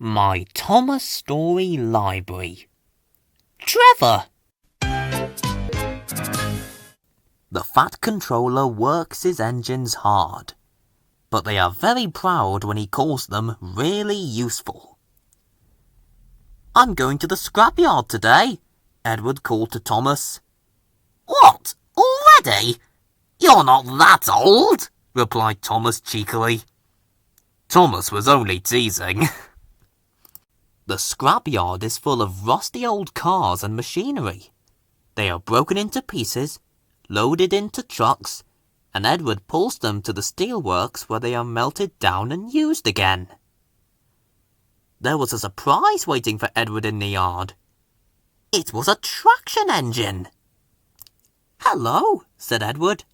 My Thomas Story Library. Trevor! The Fat Controller works his engines hard, but they are very proud when he calls them really useful. I'm going to the scrapyard today, Edward called to Thomas. What? Already? You're not that old, replied Thomas cheekily. Thomas was only teasing. The scrapyard is full of rusty old cars and machinery. They are broken into pieces, loaded into trucks, and Edward pulls them to the steelworks where they are melted down and used again. There was a surprise waiting for Edward in the yard. It was a traction engine. Hello, said Edward.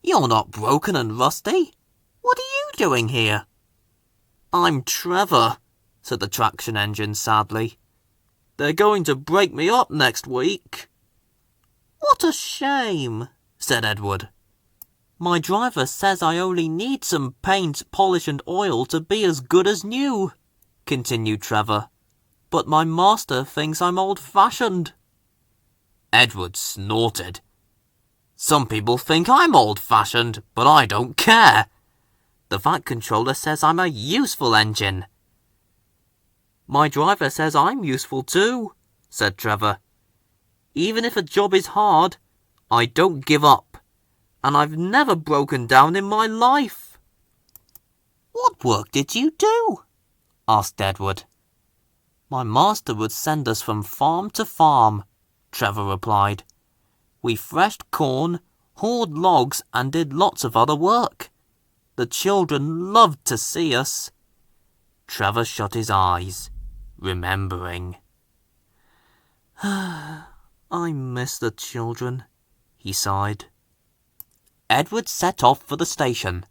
You're not broken and rusty. What are you doing here? I'm Trevor, said the traction engine sadly. They're going to break me up next week. What a shame, said Edward. My driver says I only need some paint, polish and oil to be as good as new, continued Trevor. But my master thinks I'm old-fashioned. Edward snorted. Some people think I'm old-fashioned, but I don't care. The Fat Controller says I'm a useful engine. My driver says I'm useful too, said Trevor. Even if a job is hard, I don't give up, and I've never broken down in my life. What work did you do? Asked Edward. My master would send us from farm to farm, Trevor replied. We threshed corn, hauled logs, and did lots of other work. The children loved to see us. Trevor shut his eyes, remembering. I miss the children, he sighed. Edward set off for the station.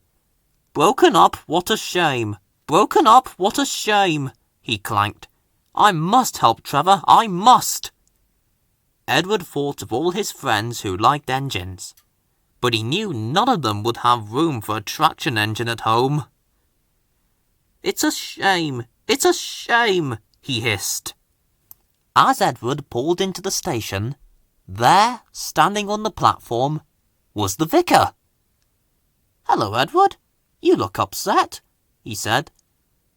Broken up, what a shame! Broken up, what a shame! He clanked. I must help Trevor, I must! Edward thought of all his friends who liked engines, but he knew none of them would have room for a traction engine at home. It's a shame, he hissed. As Edward pulled into the station, there, standing on the platform, was the vicar. Hello, Edward. You look upset, he said.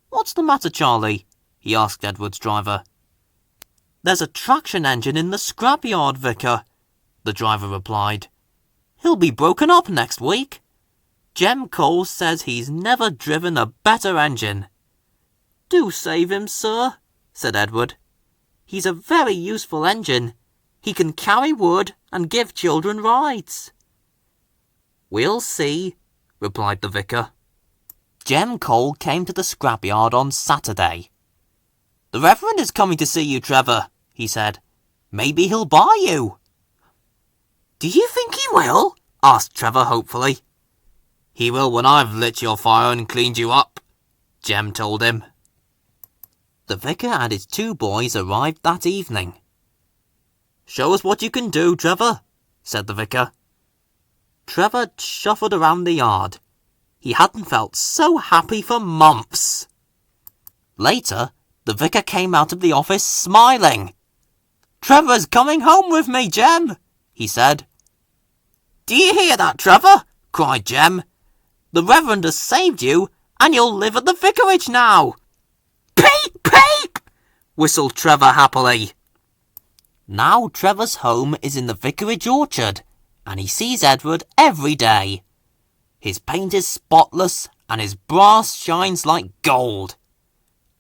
What's the matter, Charlie? He asked Edward's driver. There's a traction engine in the scrapyard, Vicar, the driver replied. He'll be broken up next week. Jem Cole says he's never driven a better engine. Do save him, sir, said Edward. He's a very useful engine. He can carry wood and give children rides. We'll see, replied the vicar. Jem Cole came to the scrapyard on Saturday. The Reverend is coming to see you, Trevor, he said. Maybe he'll buy you. Do you think he will? Asked Trevor hopefully. He will when I've lit your fire and cleaned you up, Jem told him. The vicar and his two boys arrived that evening. Show us what you can do, Trevor, said the vicar. Trevor shuffled around the yard. He hadn't felt so happy for months. Later, the vicar came out of the office smiling. Trevor's coming home with me, Jem, he said. Do you hear that, Trevor? Cried Jem. The Reverend has saved you, and you'll live at the vicarage now. Peep, peep, whistled Trevor happily. Now Trevor's home is in the vicarage orchard, and he sees Edward every day. His paint is spotless, and his brass shines like gold.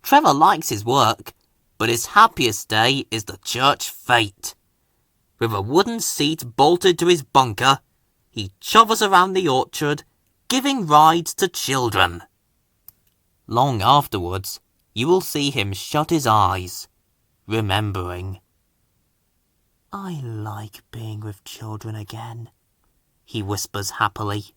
Trevor likes his work, but his happiest day is the church fete. With a wooden seat bolted to his bunker, he chovers around the orchard, giving rides to children. Long afterwards, you will see him shut his eyes, remembering. I like being with children again, he whispers happily.